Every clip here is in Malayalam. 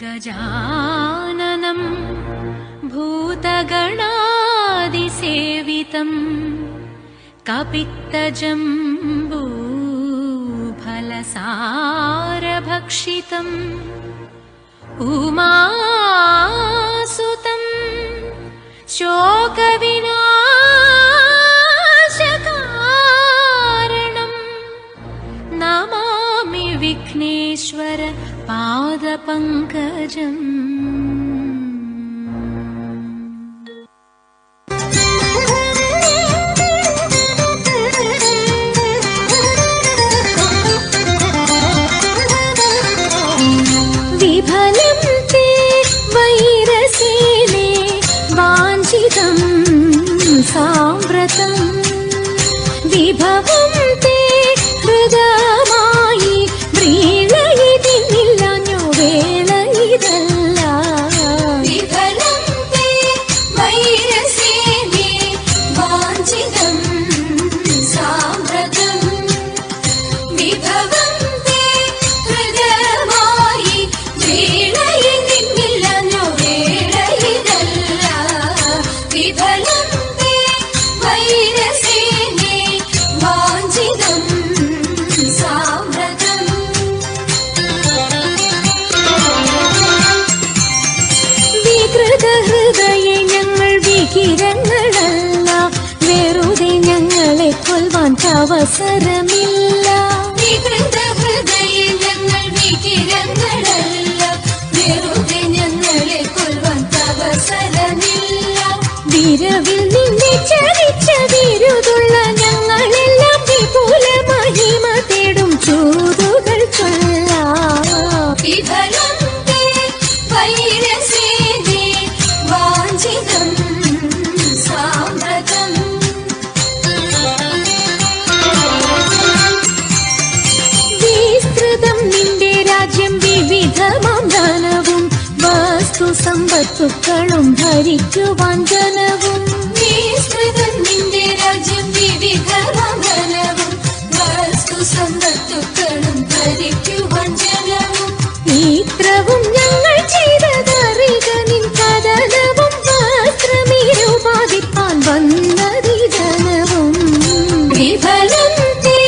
गजाननं भूतगणादिसेवितं कपित्तजम्बूफलसारभक्षितम् उमासुतं शोकविनाशकारणं नमामि विघ्नेश्वर पादपङ्कजम्। विफलं ते वैरसेने वाञ्छितं साम्प्रतं विभवं ते हृदयमायि व्रीळयितिनिल्लन्यो वेळयिदल्ल। विफलं ते वैरसेने वाञ्छितं साम्प्रतं विभवं ते हृदयमायि वेळयितिनिल्लन्यो वेळयिदल्ल। विफलं ते वैरसेने वाञ्छितं साम्प्रतं വികൃതഹൃദയെ ഞങ്ങൾ വികിരങ്ങളല്ല, വെറുതെ ഞങ്ങളെ കൊല്ലുവാൻ അവസരമില്ല। വികൃതഹൃദയെ ഞങ്ങൾ വികിരങ്ങളല്ല, വെറുതെ ഞങ്ങളെ കൊല്ലുവാൻ അവസരമില്ല। വിരവിൽ നിന്നെ ചരിച്ച വിരുതുള്ള ഞങ്ങളെല്ലാം വിപുല മഹിമ തേടും ചൂതുകൾ ചൊല്ലാം। വിഫലം തേ വൈരസേനെ വാഞ്ചിതം സാമ്പ്രതം വിസ്തൃതം നിന്റെ രാജ്യം വിവിധമാം ധനവും വസ്തു സമ്പത്തുക്കളും ഭരിക്കുവാൻ ജനവും। വിസ്തൃതം നിന്റെ രാജ്യം വിവിധമാം ധനവും വസ്തു സമ്പത്തുക്കളും ഭരിക്കുവാൻ ജനവും। ഇത്രവും ഞങ്ങൾ ചെയ്തതറിക നിൻ കഥനവും വസ്ത്രമിരുപാതിപ്പാൻ വന്നതി ജനവും। വിഫലം തേ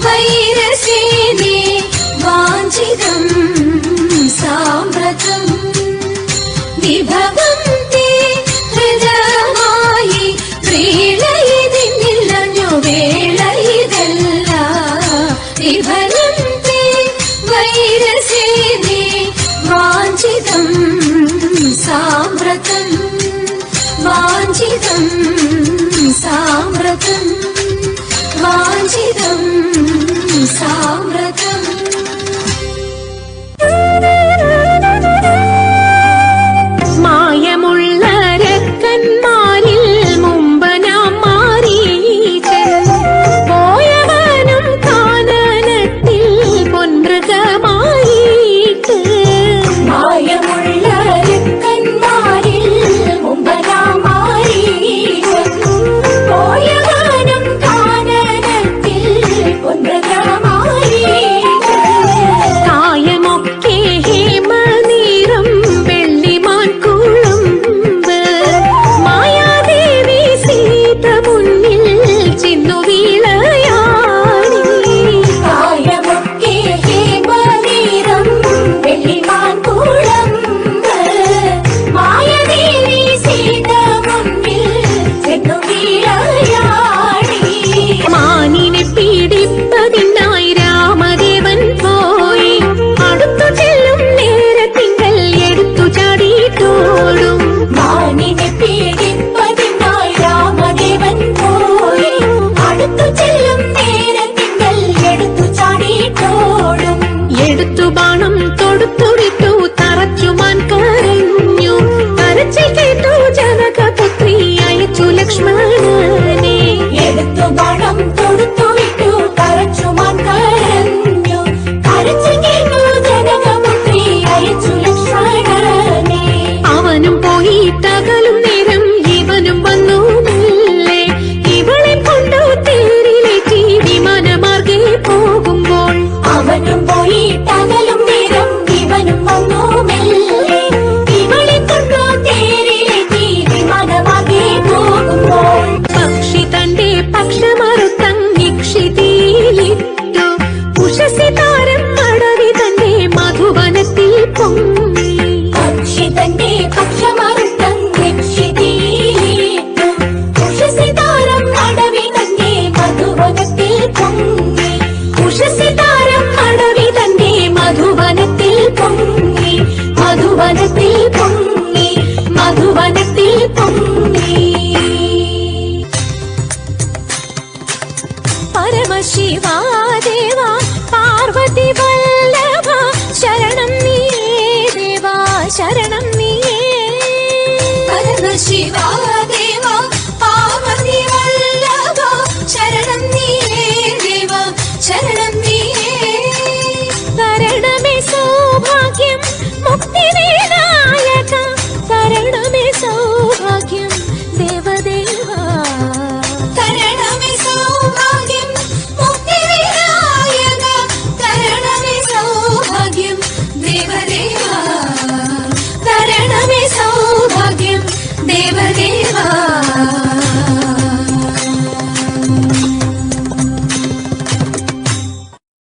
വൈരസേനെ വാഞ്ചിതം സാമ്പ്രതം വിഭവം തേ ഹൃദയമായി വ്രീളയതിന്നില്ലഞ്ഞോ വേളയിതല്ല। വിഫലം തേ വൈരസേനെ വാഞ്ചിതം സാമ്പ്രതം വാഞ്ചിതം സാമ്പ്രതം വാഞ്ചിതം സാമ്പ്രതം। മായമുള്ള രക്കന്മാരിൽ മുമ്പ് നാം മാറിയിട്ട് പോയവനും കാനനത്തിൽ പൊൻമൃഗമായിട്ട്। മായമുള്ള രക്കന്മാരിൽ മുമ്പ് നാം മാറിയിട്ട് പോയവനും കാനനത്തിൽ പൊൻമൃഗമായിട്ട്। ശരണം നീയേ. പരമശിവാ ദേവ പാർവതി വല്ലഭ ശരണം നീയേ ദേവ ശരണം നീയേ. തരണമേ സൗഭാഗ്യം മുക്തിവിനായക തരണമേ സൗഭാഗ്യം ദേവദേവാ. തരണമേ സൗഭാഗ്യം മുക്തിവിനായക തരണമേ സൗഭാഗ്യം ദേവദേവാ. തരണമേ സൗഭാഗ്യം ദേവദേവാ.